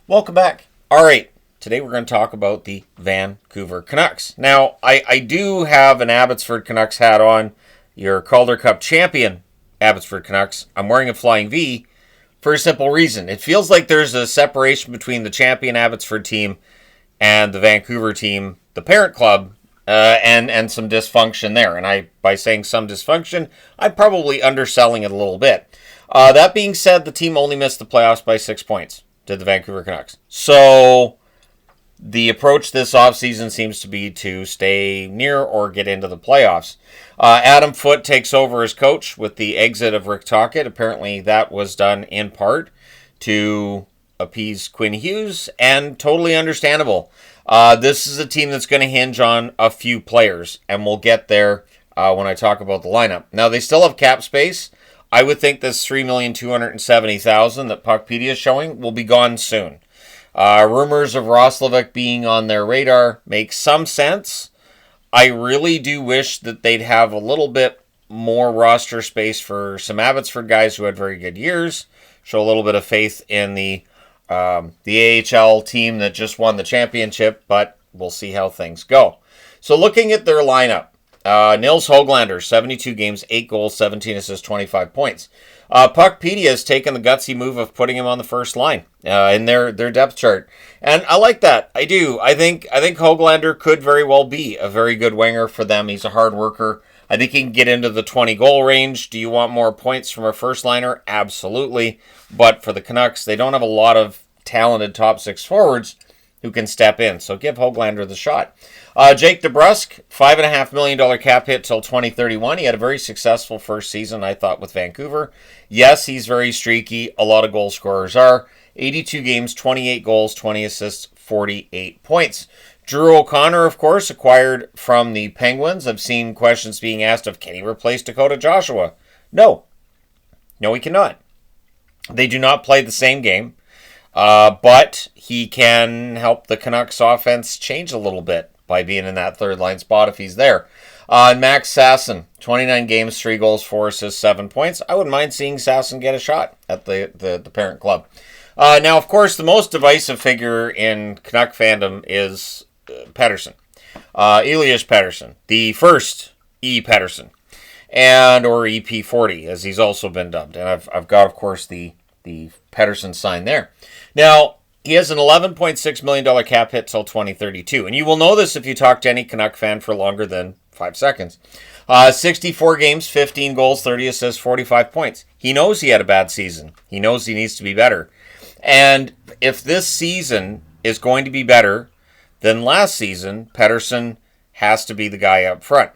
Welcome back. All right, today we're going to talk about the Vancouver Canucks. Now, I do have an Abbotsford Canucks hat on, your Calder Cup champion Abbotsford Canucks. I'm wearing a Flying V for a simple reason. It feels like there's a separation between the champion Abbotsford team and the Vancouver team, the parent club, and some dysfunction there. And by saying some dysfunction, I'm probably underselling it a little bit. That being said, the team only missed the playoffs by 6 points. Did the Vancouver Canucks. So the approach this offseason seems to be to stay near or get into the playoffs. Adam Foote takes over as coach with the exit of Rick Tocchet. Apparently that was done in part to appease Quinn Hughes, and totally understandable. This is a team that's going to hinge on a few players, and we'll get there when I talk about the lineup. Now, they still have cap space. I would think this $3,270,000 that Puckpedia is showing will be gone soon. Rumors of Roslovic being on their radar make some sense. I really do wish that they'd have a little bit more roster space for some Abbotsford guys who had very good years. Show a little bit of faith in the AHL team that just won the championship, but we'll see how things go. So looking at their lineup, Nils Höglander, 72 games, 8 goals, 17 assists, 25 points. Puckpedia has taken the gutsy move of putting him on the first line in their depth chart. And I like that. I do. I think Höglander could very well be a very good winger for them. He's a hard worker. I think he can get into the 20-goal range. Do you want more points from a first liner? Absolutely. But for the Canucks, they don't have a lot of talented top six forwards who can step in. So give Höglander the shot. Jake DeBrusk, $5.5 million cap hit till 2031. He had a very successful first season, I thought, with Vancouver. Yes, he's very streaky. A lot of goal scorers are. 82 games, 28 goals, 20 assists, 48 points. Drew O'Connor, of course, acquired from the Penguins. I've seen questions being asked of, can he replace Dakota Joshua? No. No, he cannot. They do not play the same game. But he can help the Canucks offense change a little bit by being in that third line spot if he's there. Max Sasson, 29 games, 3 goals, 4 assists, 7 points. I wouldn't mind seeing Sasson get a shot at the parent club. Now, of course, the most divisive figure in Canuck fandom is Patterson. Elias Patterson, the first E. Patterson, or EP40, as he's also been dubbed. And I've got, of course, the Patterson sign there. Now, he has an $11.6 million cap hit till 2032. And you will know this if you talk to any Canuck fan for longer than 5 seconds. 64 games, 15 goals, 30 assists, 45 points. He knows he had a bad season. He knows he needs to be better. And if this season is going to be better than last season, Patterson has to be the guy up front.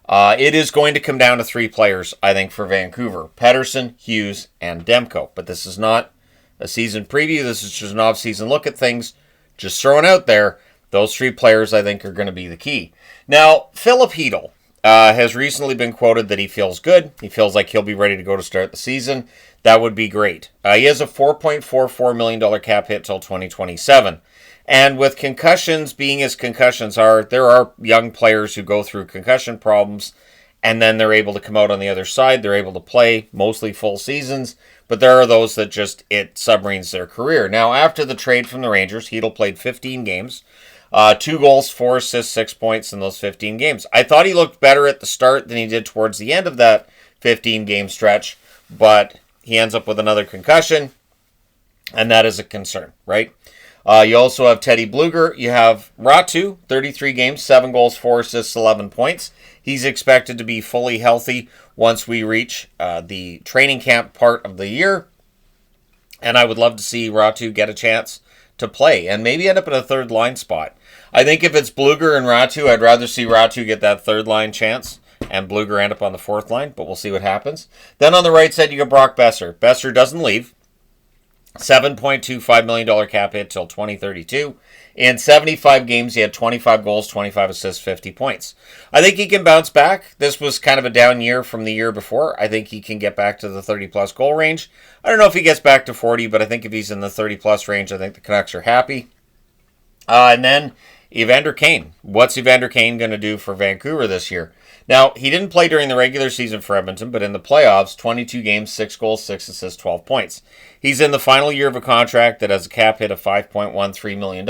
It is going to come down to 3 players, I think, for Vancouver. Patterson, Hughes, and Demko. But this is not a season preview. This is just an off-season look at things. Just throwing out there, those 3 players, I think, are going to be the key. Now, Philip Hedl has recently been quoted that he feels good. He feels like he'll be ready to go to start the season. That would be great. He has a $4.44 million cap hit till 2027. And with concussions being as concussions are, there are young players who go through concussion problems and then they're able to come out on the other side. They're able to play mostly full seasons, but there are those that it submarines their career. Now, after the trade from the Rangers, Hedl played 15 games, 2 goals, 4 assists, 6 points in those 15 games. I thought he looked better at the start than he did towards the end of that 15-game stretch, but he ends up with another concussion, and that is a concern, right? You also have Teddy Bluger. You have Ratu, 33 games, 7 goals, 4 assists, 11 points. He's expected to be fully healthy once we reach the training camp part of the year. And I would love to see Ratu get a chance to play and maybe end up in a third line spot. I think if it's Bluger and Ratu, I'd rather see Ratu get that third line chance and Bluger end up on the fourth line, but we'll see what happens. Then on the right side, you got Brock Besser. Besser doesn't leave. $7.25 million cap hit till 2032. In 75 games, he had 25 goals, 25 assists, 50 points. I think he can bounce back. This was kind of a down year from the year before. I think he can get back to the 30-plus goal range. I don't know if he gets back to 40, but I think if he's in the 30-plus range, I think the Canucks are happy. And then Evander Kane. What's Evander Kane going to do for Vancouver this year? Now, he didn't play during the regular season for Edmonton, but in the playoffs, 22 games, 6 goals, 6 assists, 12 points. He's in the final year of a contract that has a cap hit of $5.13 million,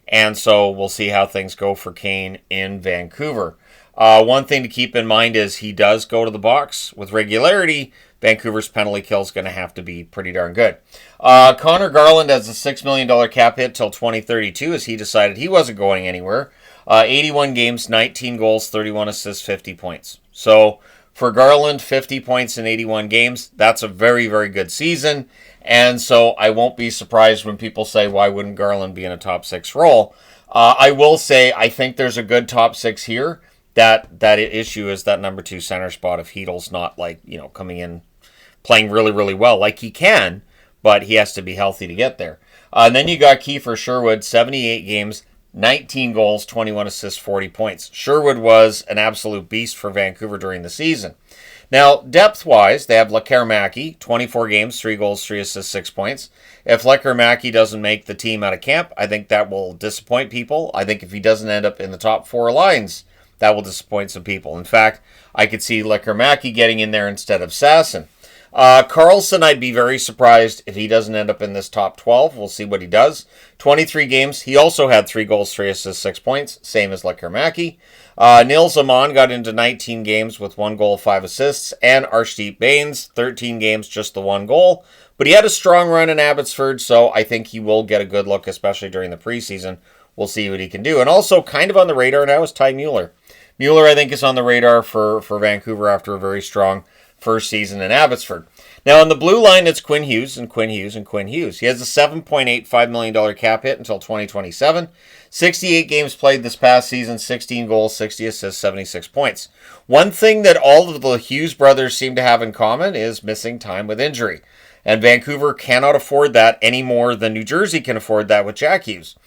and so we'll see how things go for Kane in Vancouver. One thing to keep in mind is he does go to the box with regularity. Vancouver's penalty kill is going to have to be pretty darn good. Connor Garland has a $6 million cap hit till 2032 as he decided he wasn't going anywhere. 81 games, 19 goals, 31 assists, 50 points. So for Garland, 50 points in 81 games, that's a very, very good season. And so I won't be surprised when people say, why wouldn't Garland be in a top 6 role? I will say I think there's a good top 6 here. That issue is that number 2 center spot if Heedle's not coming in playing really, really well like he can, but he has to be healthy to get there. And then you got Kiefer Sherwood, 78 games, 19 goals, 21 assists, 40 points. Sherwood was an absolute beast for Vancouver during the season. Now, depth-wise, they have Lekkerimäki, 24 games, 3 goals, 3 assists, 6 points. If Lekkerimäki doesn't make the team out of camp, I think that will disappoint people. I think if he doesn't end up in the top 4 lines, that will disappoint some people. In fact, I could see Lekkerimäki getting in there instead of Sasson. Carlson, I'd be very surprised if he doesn't end up in this top 12. We'll see what he does. 23 games. He also had 3 goals, 3 assists, 6 points, same as Lekkerimäki. Nils Aman got into 19 games with 1 goal, 5 assists, and Arshdeep Baines, 13 games, just the 1 goal. But he had a strong run in Abbotsford, so I think he will get a good look, especially during the preseason. We'll see what he can do. And also, kind of on the radar now is Ty Mueller. Mueller, I think, is on the radar for Vancouver after a very strong first season in Abbotsford. Now, on the blue line, it's Quinn Hughes and Quinn Hughes and Quinn Hughes. He has a $7.85 million cap hit until 2027. 68 games played this past season, 16 goals, 60 assists, 76 points. One thing that all of the Hughes brothers seem to have in common is missing time with injury. And Vancouver cannot afford that any more than New Jersey can afford that with Jack Hughes.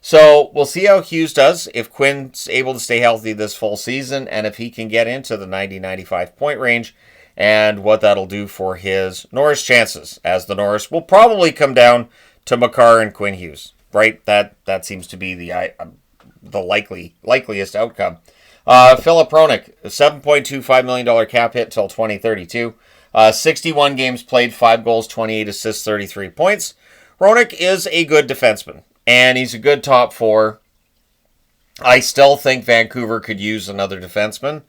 So we'll see how Hughes does, if Quinn's able to stay healthy this full season, and if he can get into the 90-95 point range, and what that'll do for his Norris chances, as the Norris will probably come down to Makar and Quinn Hughes, right? That seems to be the likeliest outcome. Filip Hronek, a $7.25 million cap hit till 2032. 61 games played, 5 goals, 28 assists, 33 points. Hronek is a good defenseman, and he's a good top 4. I still think Vancouver could use another defenseman,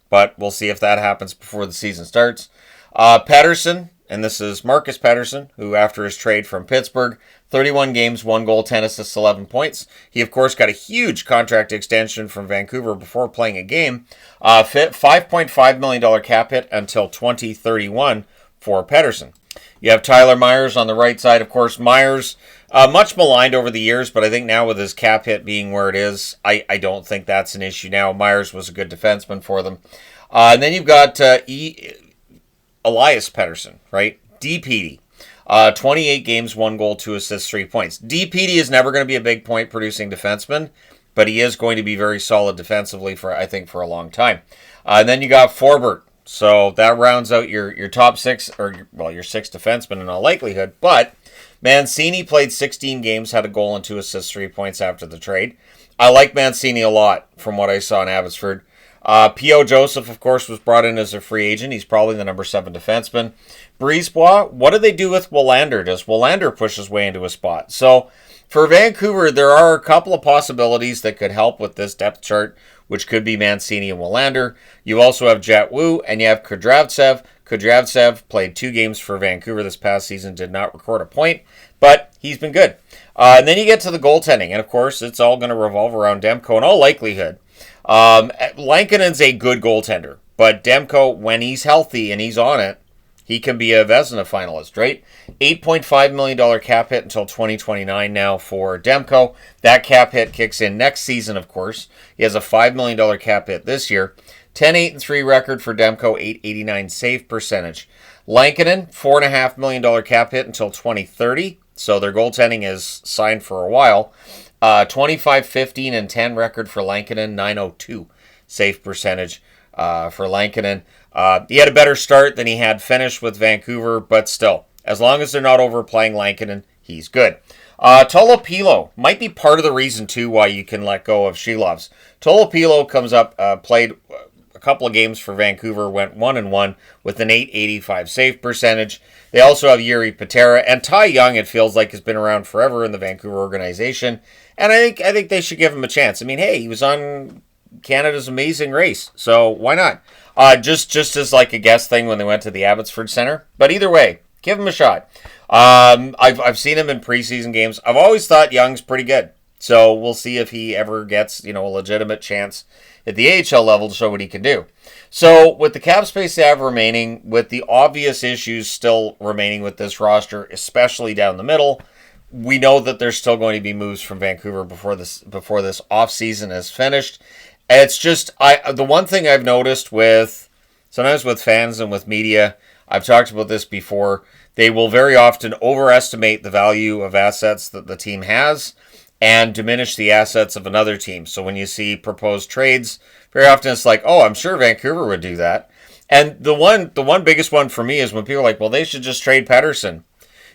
but we'll see if that happens before the season starts. Patterson, and this is Marcus Patterson, who after his trade from Pittsburgh, 31 games, 1 goal, 10 assists, 11 points. He, of course, got a huge contract extension from Vancouver before playing a game. $5.5 million cap hit until 2031 for Patterson. You have Tyler Myers on the right side. Of course, Myers, much maligned over the years, but I think now with his cap hit being where it is, I don't think that's an issue now. Myers was a good defenseman for them. And then you've got Elias Pettersson, right? DPD. 28 games, 1 goal, 2 assists, 3 points. DPD is never going to be a big point-producing defenseman, but he is going to be very solid defensively for a long time. And then you got Forbert. So that rounds out your top 6, your 6 defensemen in all likelihood. But Mancini played 16 games, had a goal and 2 assists, 3 points after the trade. I like Mancini a lot from what I saw in Abbotsford. P.O. Joseph, of course, was brought in as a free agent. He's probably the number 7 defenseman. Brisebois, what do they do with Willander? Does Willander push his way into a spot? So for Vancouver, there are a couple of possibilities that could help with this depth chart, which could be Mancini and Willander. You also have Jet Wu, and you have Kudryavtsev. Kudryavtsev played 2 games for Vancouver this past season, did not record a point, but he's been good. And then you get to the goaltending, and of course, it's all going to revolve around Demko in all likelihood. Lankinen's a good goaltender, but Demko, when he's healthy and he's on it, he can be a Vezina finalist, right? $8.5 million cap hit until 2029 now for Demko. That cap hit kicks in next season, of course. He has a $5 million cap hit this year. 10-8-3 record for Demko, .889 save percentage. Lankinen, $4.5 million cap hit until 2030. So their goaltending is signed for a while. 25-15-10 record for Lankinen, .902 save percentage for Lankinen. He had a better start than he had finished with Vancouver, but still, as long as they're not overplaying Lankinen, he's good. Tolopilo might be part of the reason, too, why you can let go of Shilovs. Tolopilo comes up, played a couple of games for Vancouver, went 1-1 with an .885 save percentage. They also have Jiri Patera and Ty Young. It feels like has been around forever in the Vancouver organization, and I think they should give him a chance. I mean, hey, he was on Canada's Amazing Race, so why not? Just as like a guest thing when they went to the Abbotsford Center. But either way, give him a shot. I've seen him in preseason games. I've always thought Young's pretty good. So we'll see if he ever gets, a legitimate chance at the AHL level to show what he can do. So with the cap space they have remaining, with the obvious issues still remaining with this roster, especially down the middle, we know that there's still going to be moves from Vancouver before this offseason is finished. And it's just the one thing I've noticed sometimes with fans and with media, I've talked about this before, they will very often overestimate the value of assets that the team has and diminish the assets of another team. So when you see proposed trades, very often it's like, oh, I'm sure Vancouver would do that. And the one biggest one for me is when people are like, well, they should just trade Patterson.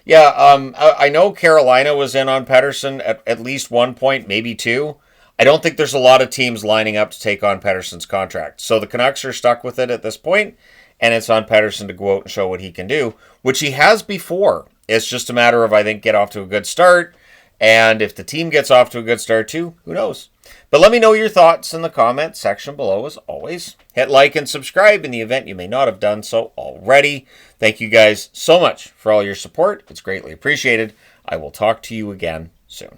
Yeah, I know Carolina was in on Patterson at least one point, maybe two. I don't think there's a lot of teams lining up to take on Patterson's contract. So the Canucks are stuck with it at this point, and it's on Patterson to go out and show what he can do, which he has before. It's just a matter of, I think, get off to a good start. And if the team gets off to a good start too, who knows? But let me know your thoughts in the comment section below as always. Hit like and subscribe in the event you may not have done so already. Thank you guys so much for all your support. It's greatly appreciated. I will talk to you again soon.